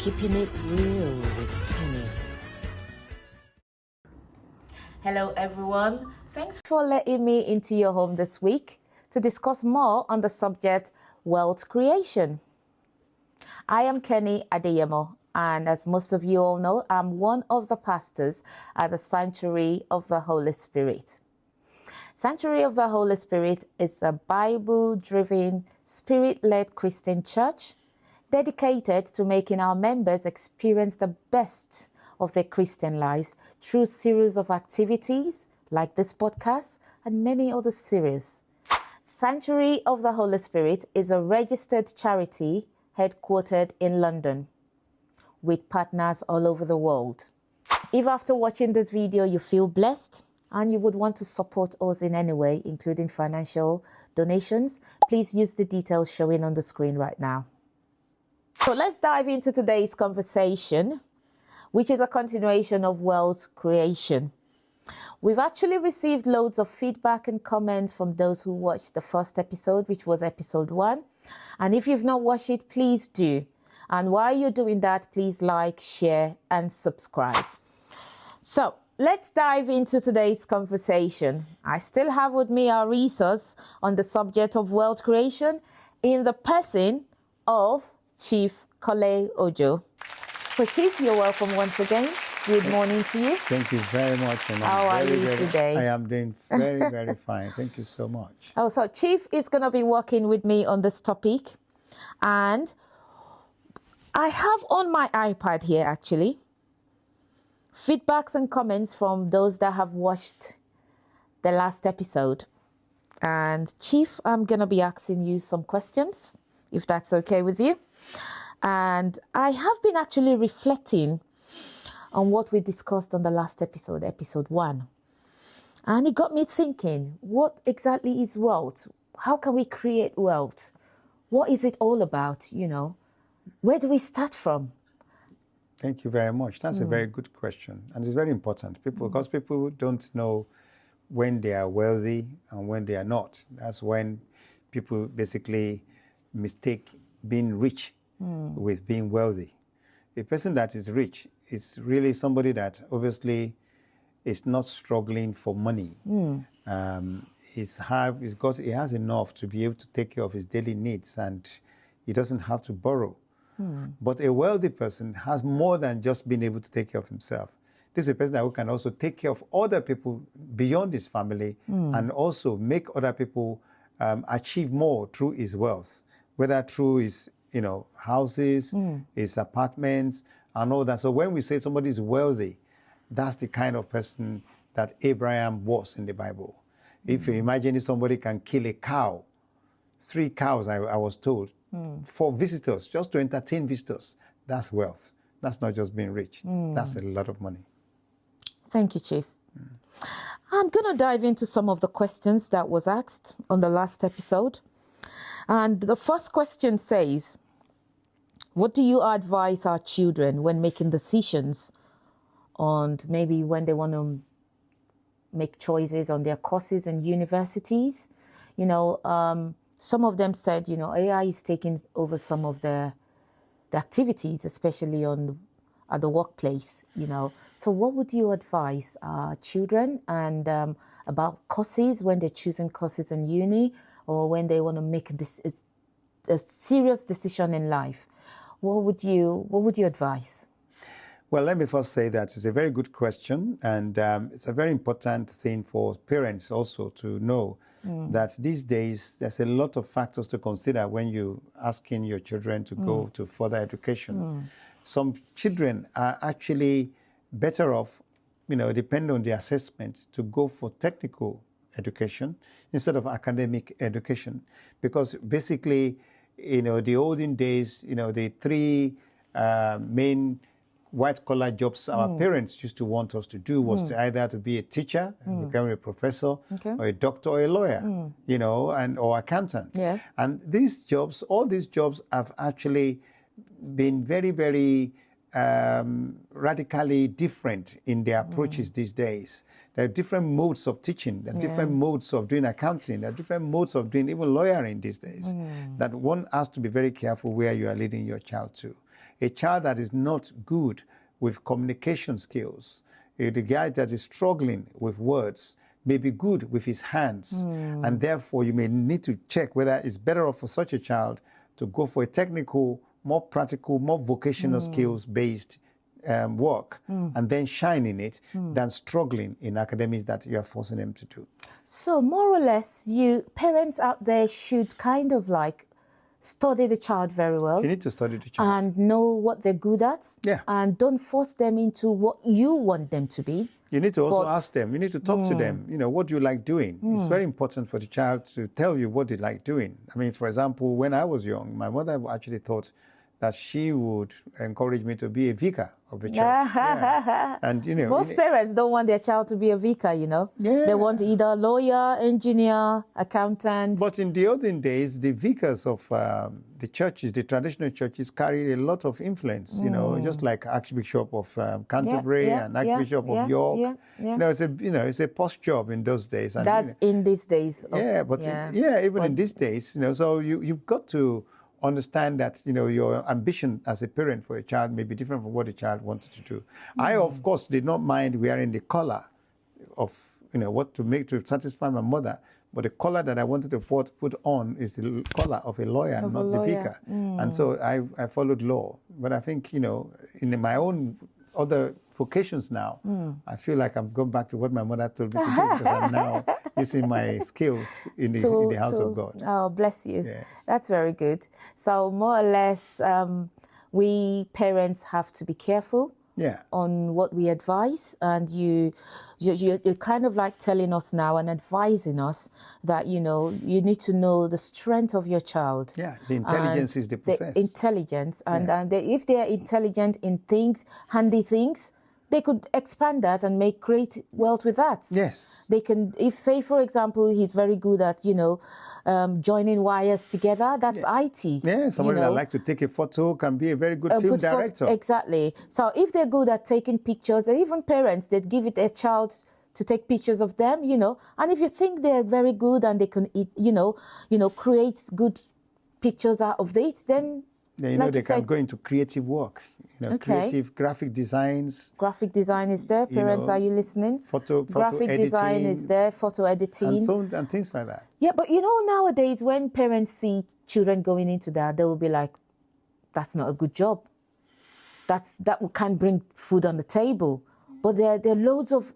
Keeping it real with Kenny. Hello everyone. Thanks for letting me into your home this week to discuss more on the subject wealth creation. I am Kenny Adeyemo, and as most of you all know, I'm one of the pastors at the Sanctuary of the Holy Spirit. Sanctuary of the Holy Spirit is a Bible-driven, Spirit-led Christian church dedicated to making our members experience the best of their Christian lives through a series of activities like this podcast and many other series. Sanctuary of the Holy Spirit is a registered charity headquartered in London with partners all over the world. If after watching this video you feel blessed and you would want to support us in any way, including financial donations, please use the details showing on the screen right now. So let's dive into today's conversation, which is a continuation of wealth creation. We've actually received loads of feedback and comments from those who watched the first episode, which was episode 1. And if you've not watched it, please do. And while you're doing that, please like, share, and subscribe. So let's dive into today's conversation. I still have with me our resource on the subject of wealth creation in the person of Chief Kole Ojo. So Chief, you're welcome once again. Good morning to you. Thank you very much. And How are you today? I am doing very, very fine. Thank you so much. Oh, so Chief is going to be working with me on this topic. And I have on my iPad here, actually, feedbacks and comments from those that have watched the last episode. And Chief, I'm going to be asking you some questions, if that's okay with you. And I have been actually reflecting on what we discussed on the last episode, episode 1. And it got me thinking, what exactly is wealth? How can we create wealth? What is it all about, you know? Where do we start from? Thank you very much. That's a very good question. And it's very important. Because people don't know when they are wealthy and when they are not. That's when people basically mistake being rich with being wealthy. A person that is rich is really somebody that obviously is not struggling for money. He has enough to be able to take care of his daily needs, and he doesn't have to borrow. But a wealthy person has more than just being able to take care of himself. This is a person who can also take care of other people beyond his family and also make other people achieve more through his wealth, whether through his houses, his apartments, and all that. So when we say somebody is wealthy, that's the kind of person that Abraham was in the Bible. If you imagine if somebody can kill a cow, 3 cows, I was told, for visitors, just to entertain visitors, that's wealth. That's not just being rich. That's a lot of money. Thank you, Chief. I'm going to dive into some of the questions that was asked on the last episode. And the first question says, what do you advise our children when making decisions on maybe when they want to make choices on their courses and universities? Some of them said, AI is taking over some of the activities, especially at the workplace, So what would you advise our children and about courses when they're choosing courses in uni or when they want to make a serious decision in life? What would you advise? Well, let me first say that it's a very good question, and it's a very important thing for parents also to know that these days there's a lot of factors to consider when you're asking your children to go to further education. Some children are actually better off, depending on the assessment, to go for technical education instead of academic education, because basically, the olden days, the 3 main white-collar jobs our parents used to want us to do was either to be a teacher, become a professor, or a doctor, or a lawyer, or accountant. Yeah. And all these jobs have actually been very, very radically different in their approaches these days. There are different modes of teaching, there are different modes of doing accounting, there are different modes of doing even lawyering these days, that one has to be very careful where you are leading your child to. A child that is not good with communication skills, the guy that is struggling with words, may be good with his hands. And therefore, you may need to check whether it's better off for such a child to go for a technical, more practical, more vocational skills-based work and then shine in it than struggling in academics that you are forcing them to do. So more or less, parents out there should kind of like study the child very well. You need to study the child. And know what they're good at. Yeah. And don't force them into what you want them to be. You need to also ask them. You need to talk to them. You know, what do you like doing? It's very important for the child to tell you what they like doing. I mean, for example, when I was young, my mother actually thought that she would encourage me to be a vicar of the church. Yeah. And, you know, most parents don't want their child to be a vicar, you know. Yeah. They want either a lawyer, engineer, accountant. But in the olden days, the vicars of the churches, the traditional churches, carried a lot of influence, you know, just like Archbishop of Canterbury and Archbishop of York. You know, it's a post job in those days. And, that's in these days. Even in these days, you know, so you've got to understand that, you know, your ambition as a parent for a child may be different from what the child wanted to do. I, of course, did not mind wearing the collar of, you know, what to make to satisfy my mother. But the collar that I wanted to put on is the collar of a lawyer, not the vicar. And so I followed law. But I think, you know, in my own other vocations now, I feel like I've gone back to what my mother told me to do because I'm now using my skills in the house of God. Oh, bless you. Yes. That's very good. So more or less, we parents have to be careful on what we advise, and you're kind of like telling us now and advising us that, you know, you need to know the strength of your child. Yeah, the intelligence is the process. The intelligence, and if they are intelligent in things, handy things, they could expand that and create wealth with that. Yes. They can, if say, for example, he's very good at, you know, joining wires together, that's IT. Yeah, somebody that likes to take a photo can be a very good film director. Exactly. So if they're good at taking pictures, and even parents, they'd give it their child to take pictures of them, you know. And if you think they're very good and they can, create good pictures out of it, then you know, they can go into creative work. You know, creative graphic designs. Graphic design is there. Parents, are you listening? Graphic editing, design is there. Photo editing. And things like that. Yeah, but you know, nowadays when parents see children going into that, they will be like, that's not a good job. That can't bring food on the table. But there are loads of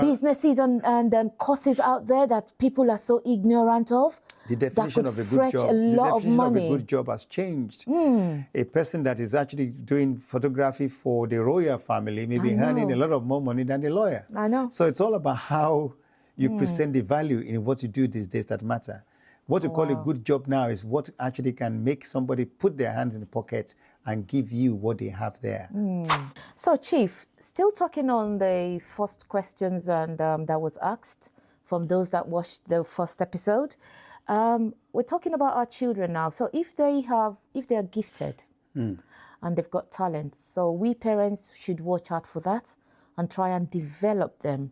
businesses and courses out there that people are so ignorant of. The definition of a good job has changed. A person that is actually doing photography for the royal family may be earning a lot of more money than the lawyer. I know. So it's all about how you present the value in what you do these days that matter. What you call a good job now is what actually can make somebody put their hands in the pocket and give you what they have there. So, Chief, still talking on the first questions and that was asked from those that watched the first episode. We're talking about our children now. So if they are gifted and they've got talents, so we parents should watch out for that and try and develop them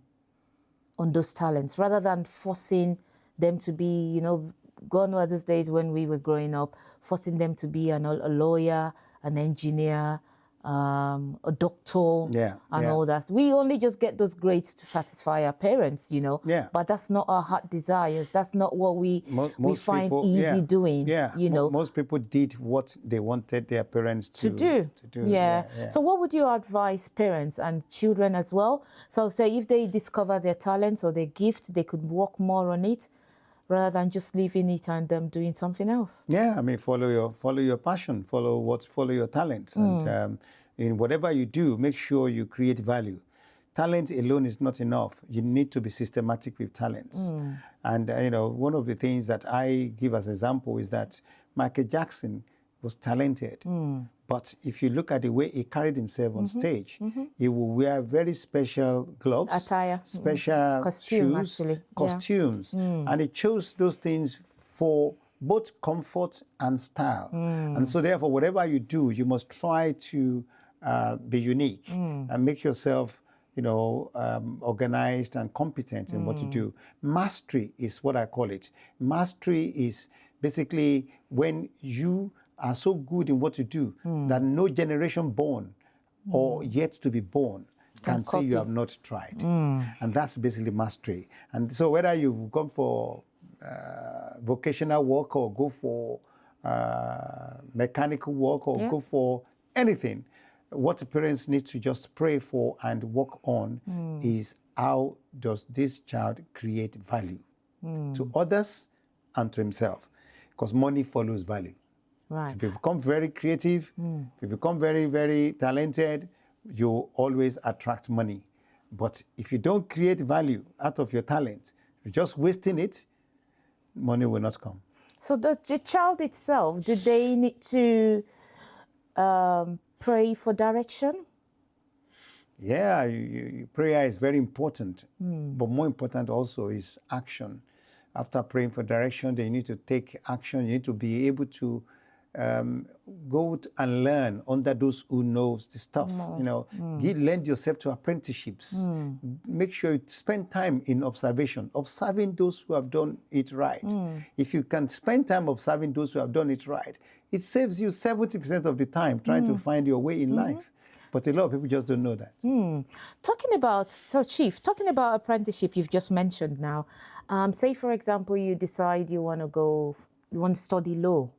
on those talents rather than forcing them to be, you know, gone were those days when we were growing up, forcing them to be a lawyer, an engineer, a doctor, and all that. We only just get those grades to satisfy our parents, you know. But that's not our heart desires. That's not what we find easy doing. You know, most people did what they wanted their parents to do. So, what would you advise parents and children as well? So, say if they discover their talents or their gift, they could work more on it, rather than just leaving it and doing something else. Yeah, I mean, follow your passion, follow your talents, and in whatever you do, make sure you create value. Talent alone is not enough. You need to be systematic with talents. And you know, one of the things that I give as example is that Michael Jackson was talented. But if you look at the way he carried himself on stage, he will wear very special gloves, attire, special shoes, costumes. And he chose those things for both comfort and style. And so therefore, whatever you do, you must try to be unique and make yourself, you know, organized and competent in what you do. Mastery is what I call it. Mastery is basically when you are so good in what you do that no generation born or yet to be born can say you have not tried. And that's basically mastery. And so whether you've gone for vocational work or go for mechanical work or go for anything, what parents need to just pray for and work on is how does this child create value to others and to himself? Because money follows value. Right. If you become very creative, if you become very, very talented, you always attract money. But if you don't create value out of your talent, if you're just wasting it, money will not come. So the child itself, do they need to pray for direction? Yeah, prayer is very important. But more important also is action. After praying for direction, then you need to take action. You need to be able to go and learn under those who knows the stuff. You know, lend yourself to apprenticeships. Make sure you spend time in observation, observing those who have done it right. If you can spend time observing those who have done it right, it saves you 70% of the time trying to find your way in life. But a lot of people just don't know that. Chief, talking about apprenticeship you've just mentioned now, say for example you decide you want to study law.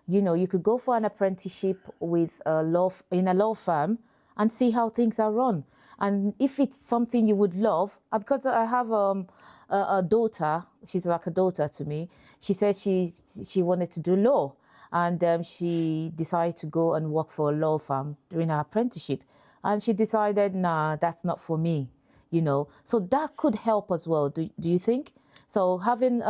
You know, you could go for an apprenticeship with in a law firm and see how things are run. And if it's something you would love, because I have a daughter, she's like a daughter to me. She said she wanted to do law, and she decided to go and work for a law firm during her apprenticeship. And she decided, nah, that's not for me, you know. So that could help as well, do you think? So having,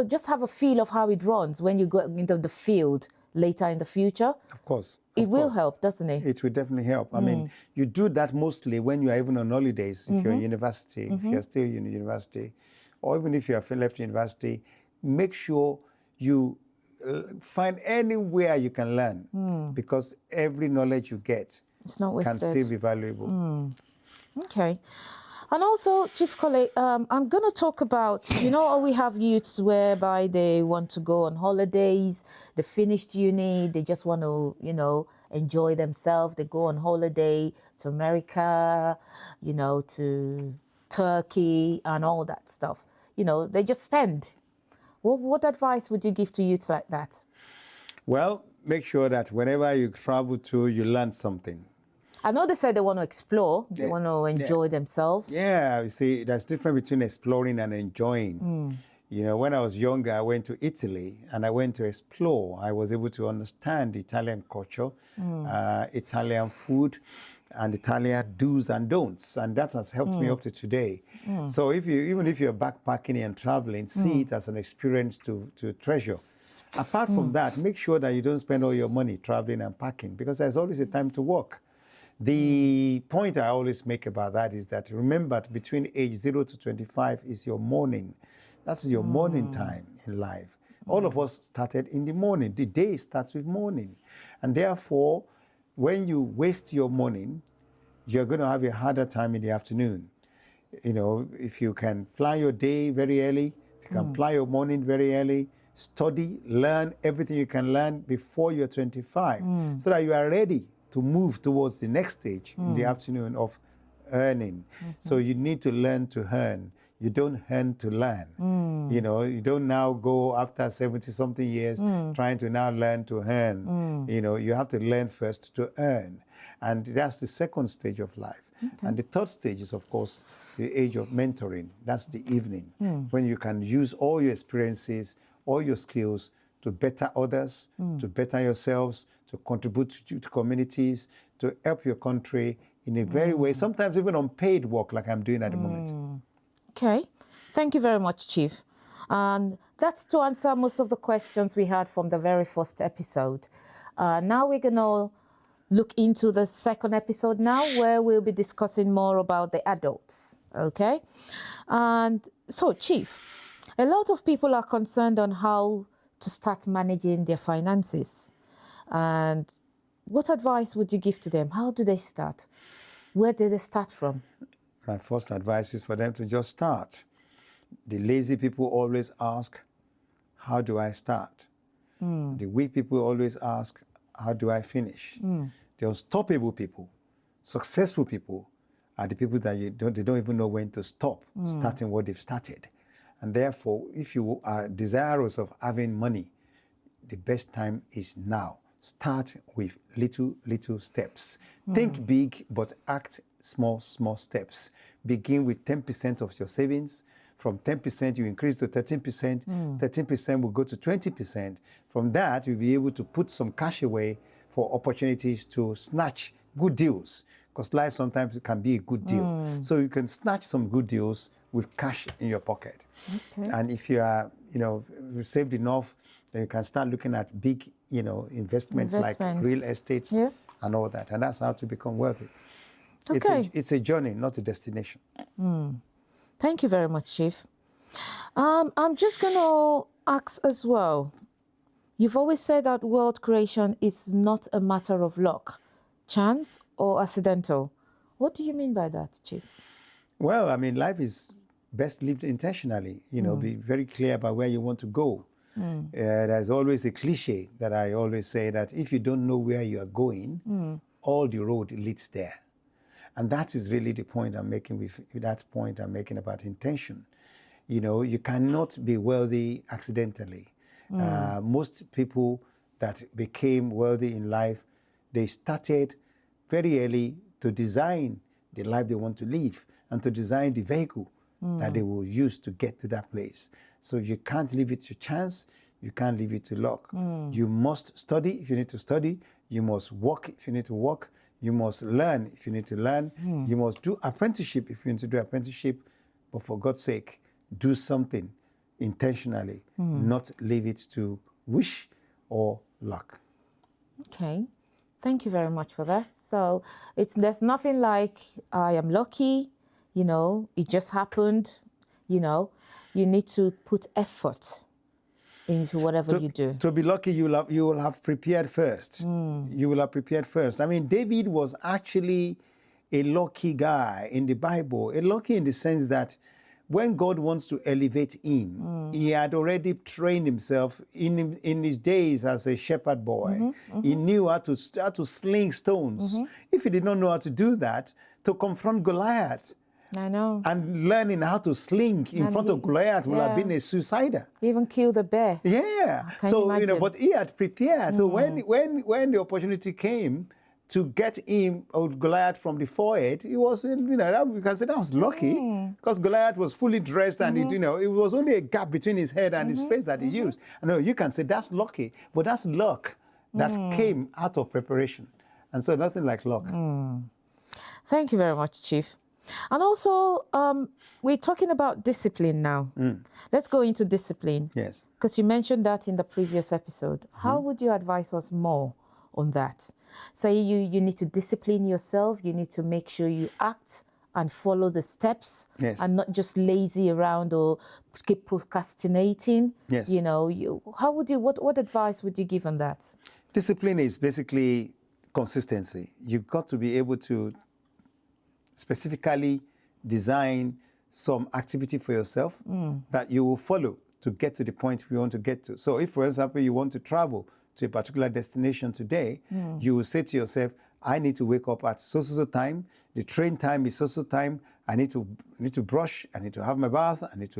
just have a feel of how it runs when you go into the field later in the future. Of course. It will help, doesn't it? It will definitely help. I mean, you do that mostly when you are even on holidays, if you're in university, if you're still in university, or even if you have left university, make sure you find anywhere you can learn, because every knowledge you get can still be valuable. Okay. And also, Chief Kole, I'm going to talk about, we have youths whereby they want to go on holidays, they finished uni, they just want to, enjoy themselves. They go on holiday to America, to Turkey and all that stuff. They just spend. What advice would you give to youths like that? Well, make sure that whenever you travel to, you learn something. I know they said they want to explore, they want to enjoy themselves. Yeah, you see, there's difference between exploring and enjoying. When I was younger, I went to Italy and I went to explore. I was able to understand Italian culture, Italian food, and Italian do's and don'ts. And that has helped me up to today. So even if you're backpacking and traveling, see it as an experience to treasure. Apart from that, make sure that you don't spend all your money traveling and packing, because there's always a time to work. The point I always make about that is that remember, between age 0 to 25 is your morning. That's your morning time in life. All of us started in the morning. The day starts with morning. And therefore, when you waste your morning, you're going to have a harder time in the afternoon. If you can plan your day very early, if you can plan your morning very early, study, learn everything you can learn before you're 25, so that you are ready to move towards the next stage in the afternoon of earning. So you need to learn to earn. You don't earn to learn. You don't now go after 70-something years trying to now learn to earn. You have to learn first to earn. And that's the second stage of life. And the third stage is, of course, the age of mentoring. That's the evening, when you can use all your experiences, all your skills to better others, to better yourselves, to contribute to communities, to help your country in a very way, sometimes even unpaid work like I'm doing at the moment. Okay. Thank you very much, Chief. And that's to answer most of the questions we had from the very first episode. Now we're going to look into the second episode now, where we'll be discussing more about the adults. Okay. And so, Chief, a lot of people are concerned on how to start managing their finances. And what advice would you give to them? How do they start? Where do they start from? My first advice is for them to just start. The lazy people always ask, how do I start? The weak people always ask, how do I finish? The unstoppable people, successful people, are the people that they don't even know when to stop starting what they've started. And therefore, if you are desirous of having money, the best time is now. Start with little steps. Think big, but act small steps. Begin with 10% of your savings. From 10%, you increase to 13%. 13% will go to 20%. From that, you'll be able to put some cash away for opportunities to snatch good deals, because life sometimes can be a good deal. So you can snatch some good deals with cash in your pocket. Okay. And if you are, you've saved enough, then you can start looking at big, investments like real estates and all that. And that's how to become wealthy. Okay. It's a journey, not a destination. Thank you very much, Chief. I'm just going to ask as well. You've always said that wealth creation is not a matter of luck, chance, or accidental. What do you mean by that, Chief? Well, I mean, life is best lived intentionally. Be very clear about where you want to go. There's always a cliche that I always say that if you don't know where you are going, all the road leads there. And that is really the point I'm making with that point I'm making about intention. You cannot be wealthy accidentally. Most people that became wealthy in life, they started very early to design the life they want to live and to design the vehicle that they will use to get to that place. So you can't leave it to chance. You can't leave it to luck. You must study if you need to study. You must work if you need to work. You must learn if you need to learn. You must do apprenticeship if you need to do apprenticeship. But for God's sake, do something intentionally, not leave it to wish or luck. Okay. Thank you very much for that. So there's nothing like I am lucky, it just happened, you need to put effort into whatever you do. To be lucky, you will have prepared first. You will have prepared first. I mean, David was actually a lucky guy in the Bible, a lucky in the sense that when God wants to elevate him, he had already trained himself in his days as a shepherd boy. He knew how to sling stones. If he did not know how to do that, to confront Goliath, I know. and learning how to sling in front of Goliath would have been a suicider. Even kill the bear. Yeah. So, but he had prepared. So when the opportunity came to get him or Goliath from the forehead, it was, we can say that was lucky, because Goliath was fully dressed and, it was only a gap between his head and his face that he used. I know you can say that's lucky, but that's luck that came out of preparation. And so nothing like luck. Thank you very much, Chief. And also, we're talking about discipline now. Let's go into discipline. Yes. Because you mentioned that in the previous episode. How would you advise us more on that? Say you need to discipline yourself. You need to make sure you act and follow the steps, and not just lazy around or keep procrastinating. Yes. What advice would you give on that? Discipline is basically consistency. You've got to be able to specifically design some activity for yourself that you will follow to get to the point you want to get to. So if, for example, you want to travel to a particular destination today, you will say to yourself, I need to wake up at so time, the train time is so time, I need to brush, I need to have my bath, I need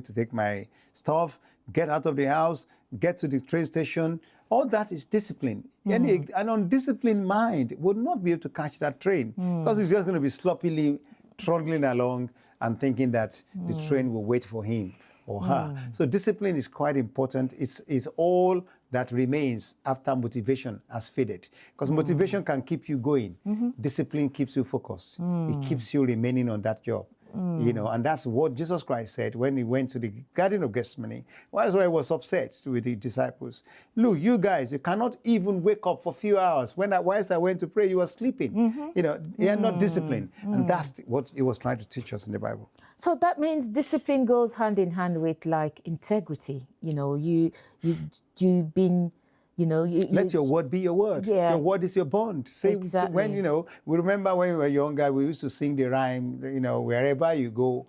to take my stuff, get out of the house, get to the train station. All that is discipline. An undisciplined mind would not be able to catch that train, because it's just going to be sloppily trundling along and thinking that the train will wait for him or her. So discipline is quite important. It's all that remains after motivation has faded. Because motivation can keep you going. Discipline keeps you focused. It keeps you remaining on that job. And that's what Jesus Christ said when he went to the Garden of Gethsemane. That's why he was upset with the disciples. Look, you guys, you cannot even wake up for a few hours. Whilst I went to pray, you were sleeping. You are not disciplined. And that's what he was trying to teach us in the Bible. So that means discipline goes hand in hand with integrity. You've been, let your word be your word. Yeah. Your word is your bond. Exactly. When, we remember when we were younger, we used to sing the rhyme, wherever you go,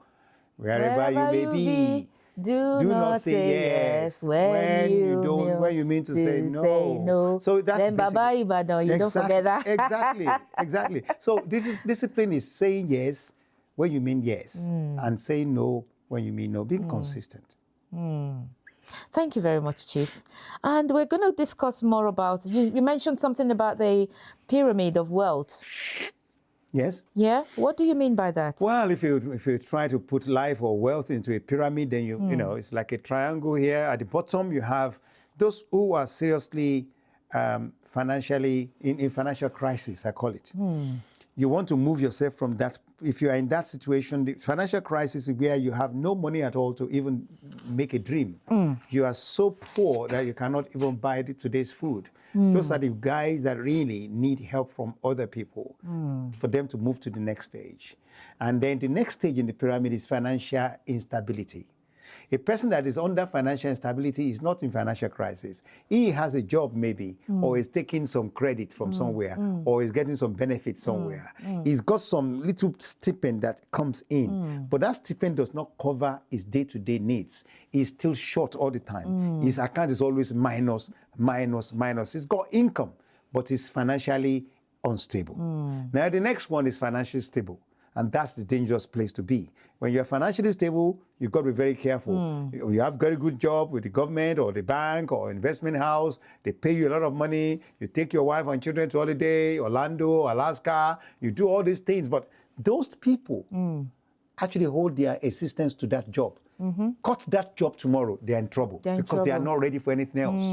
wherever you may be, Do not say yes when you mean to say no. So that's then Baba Ibadan, you don't forget that. Exactly. So discipline is saying yes when you mean yes, and saying no when you mean no, being consistent. Thank you very much, Chief. And we're going to discuss more about, you mentioned something about the pyramid of wealth. Yes. Yeah? What do you mean by that? Well, if you try to put life or wealth into a pyramid, then you know, it's like a triangle here. At the bottom, you have those who are seriously financially in financial crisis, I call it. You want to move yourself from that. If you are in that situation, the financial crisis is where you have no money at all to even make a dream. You are so poor that you cannot even buy today's food. Those are the guys that really need help from other people for them to move to the next stage. And then the next stage in the pyramid is financial instability. A person that is under financial instability is not in financial crisis. He has a job maybe, or is taking some credit from somewhere, or is getting some benefit somewhere. He's got some little stipend that comes in, but that stipend does not cover his day-to-day needs. He's still short all the time. His account is always minus. He's got income, but he's financially unstable. Now the next one is financially stable. And that's the dangerous place to be. When you're financially stable, you've got to be very careful. You have a very good job with the government or the bank or investment house. They pay you a lot of money. You take your wife and children to holiday, Orlando, Alaska. You do all these things. But those people actually hold their existence to that job. Cut that job tomorrow, they're in trouble because they are not ready for anything else.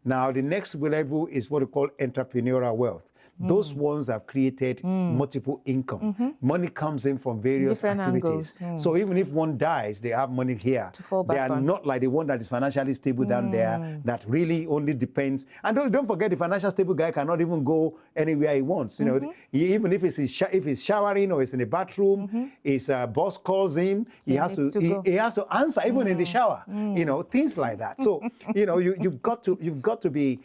Now, the next level is what we call entrepreneurial wealth. Those ones have created multiple income. Money comes in from various Different activities. So even if one dies, they have money here. To fall back they are on. not like the one that is financially stable down there that really only depends. And don't forget, the financial stable guy cannot even go anywhere he wants. You know, even if he's showering or he's in the bathroom, his boss calls him, he has to answer even in the shower. You know, things like that. So you know, you've got to be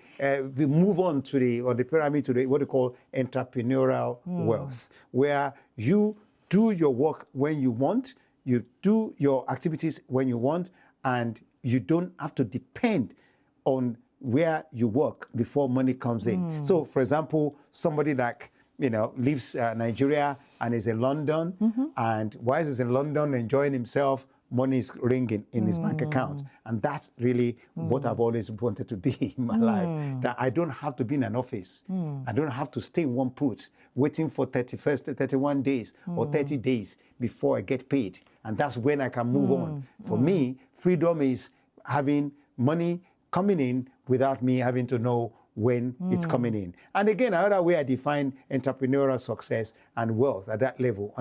we move on to the pyramid to the what they call entrepreneurial wealth, where you do your work when you want, you do your activities when you want, and you don't have to depend on where you work before money comes in. So, for example, somebody like leaves Nigeria and is in London, and while he's in London enjoying himself, money is ringing in his bank account. And that's really what I've always wanted to be in my life, that I don't have to be in an office. I don't have to stay in one put, waiting for 31 days or 30 days before I get paid. And that's when I can move on. For me, freedom is having money coming in without me having to know when it's coming in. And again, another way I define entrepreneurial success and wealth at that level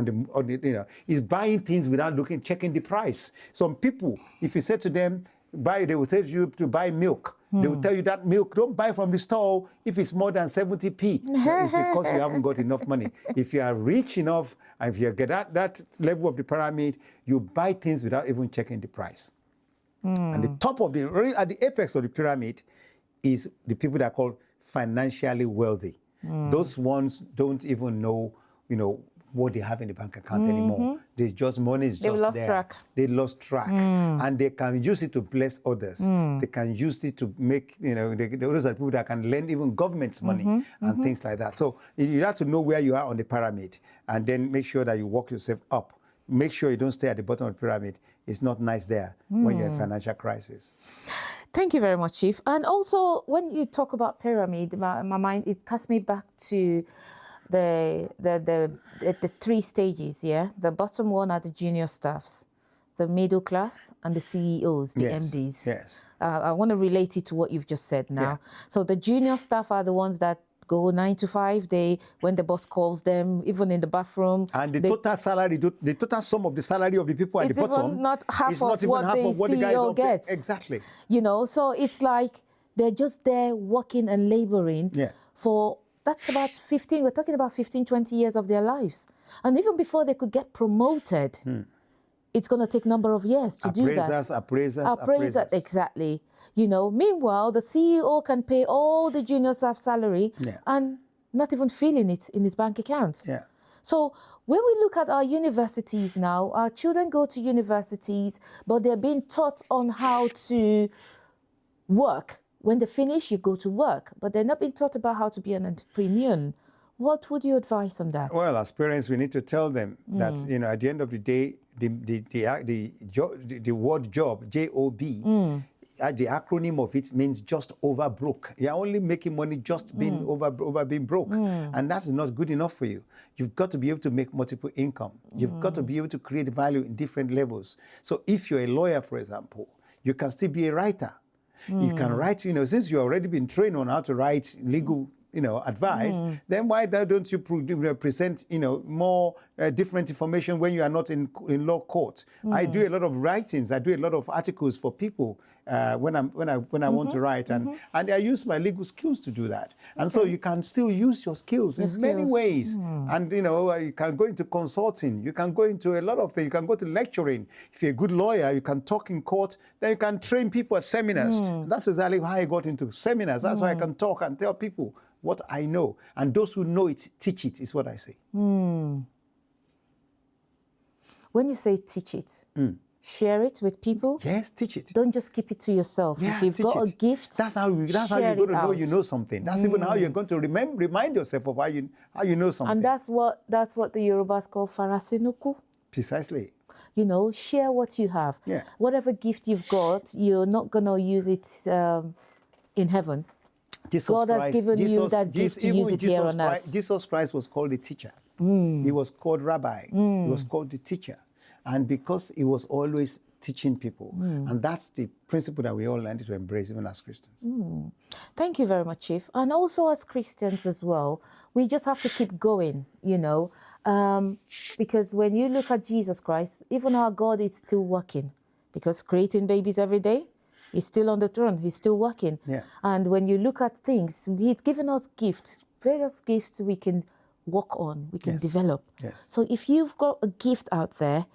is buying things without checking the price. Some people, if you say to them, they will tell you to buy milk. They will tell you that milk, don't buy from the store if it's more than 70p. It's because you haven't got enough money. If you are rich enough, and if you get that level of the pyramid, you buy things without even checking the price. And the top of at the apex of the pyramid is the people that are called financially wealthy. Those ones don't even know, what they have in the bank account anymore. There's just money is just lost there. track. They lost track. And they can use it to bless others. They can use it to make, those are people that can lend even government's money and things like that. So you have to know where you are on the pyramid and then make sure that you work yourself up. Make sure you don't stay at the bottom of the pyramid. It's not nice there when you're in financial crisis. Thank you very much, Chief. And also, when you talk about pyramid, my mind, it casts me back to the three stages, yeah? The bottom one are the junior staffs, the middle class, and the CEOs, the MDs. Yes. I want to relate it to what you've just said now. Yeah. So the junior staff are the ones that go 9 to 5. When the boss calls them, even in the bathroom. And the total salary, the total sum of the salary of the people at the bottom even not half is of not even what half the of what the guy CEO gets. Exactly. So it's like they're just there working and laboring for, that's about 15, we're talking about 15, 20 years of their lives. And even before they could get promoted, it's going to take a number of years to do that. Appraisers. Exactly. Meanwhile, the CEO can pay all the junior staff salary and not even feeling it in his bank account. Yeah. So when we look at our universities now, our children go to universities, but they're being taught on how to work. When they finish, you go to work, but they're not being taught about how to be an entrepreneur. What would you advise on that? Well, as parents, we need to tell them that, at the end of the day, the word job, J-O-B, the acronym of it means just over broke. You're only making money just being over being broke. And that's not good enough for you. You've got to be able to make multiple income. You've got to be able to create value in different levels. So if you're a lawyer, for example, you can still be a writer. You can write, since you've already been trained on how to write legal advice, then why don't you present, more different information when you are not in law court? I do a lot of writings. I do a lot of articles for people when I want to write, and I use my legal skills to do that. And so you can still use your skills in many ways. And you can go into consulting. You can go into a lot of things. You can go to lecturing. If you're a good lawyer, you can talk in court. Then you can train people at seminars. And that's exactly how I got into seminars. That's why I can talk and tell people what I know. And those who know it, teach it, is what I say. When you say teach it, share it with people. Yes, teach it. Don't just keep it to yourself. Yeah, if you've got a gift, that's how you're going to know you know something. That's even how you're going to remind yourself of how you know something. And that's what the Yorubas call farasinuku. Precisely. Share what you have. Yeah. Whatever gift you've got, you're not going to use it in heaven. God has given you that gift to use it here on earth. Jesus Christ was called the teacher. He was called rabbi. He was called the teacher. And because he was always teaching people. And that's the principle that we all learn to embrace, even as Christians. Thank you very much, Chief. And also as Christians as well, we just have to keep going, because when you look at Jesus Christ, even our God is still working, because creating babies every day, he's still on the throne. He's still working. Yeah. And when you look at things, he's given us gifts, various gifts we can work on, we can develop. Yes. So if you've got a gift out there,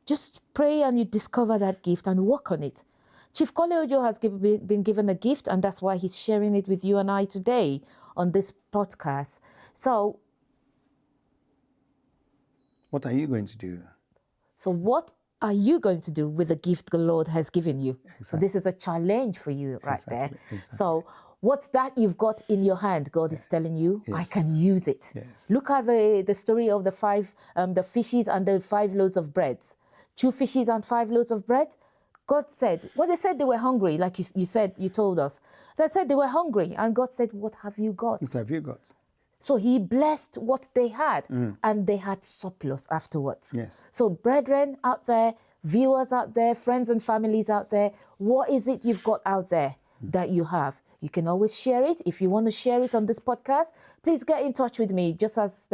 just pray and you discover that gift and work on it. Chief Kole Ojo has been given a gift, and that's why he's sharing it with you and I today on this podcast. So what are you going to do? So what are you going to do with the gift the Lord has given you? Exactly. So this is a challenge for you right there. Exactly. So what's that you've got in your hand? God is telling you, I can use it. Yes. Look at the story of the fishes and the 5 loaves of bread. 2 fishes and 5 loaves of bread. God said, they said they were hungry, like you told us. They said they were hungry, and God said, what have you got? What have you got? So he blessed what they had, and they had surplus afterwards. Yes. So brethren out there, viewers out there, friends and families out there, what is it you've got out there that you have? You can always share it. If you want to share it on this podcast, please get in touch with me, just as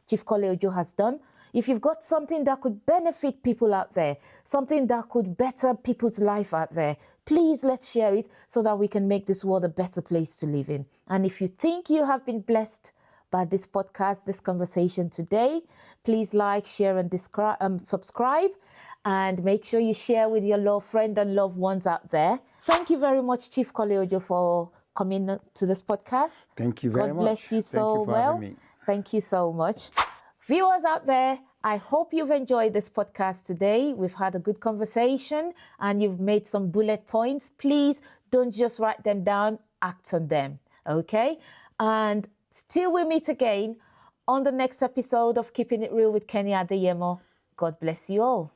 Chief Kole Ojo has done. If you've got something that could benefit people out there, something that could better people's life out there, please let's share it so that we can make this world a better place to live in. And if you think you have been blessed by this podcast, this conversation today, please like, share, and subscribe. And make sure you share with your friend and loved ones out there. Thank you very much, Chief Kole Ojo, for coming to this podcast. Thank you very much. God bless you so Thank you for well. having me. Thank you so much. Viewers out there, I hope you've enjoyed this podcast today. We've had a good conversation and you've made some bullet points. Please don't just write them down, act on them, okay? And till we meet again on the next episode of Keeping It Real with Kenny Adeyemo. God bless you all.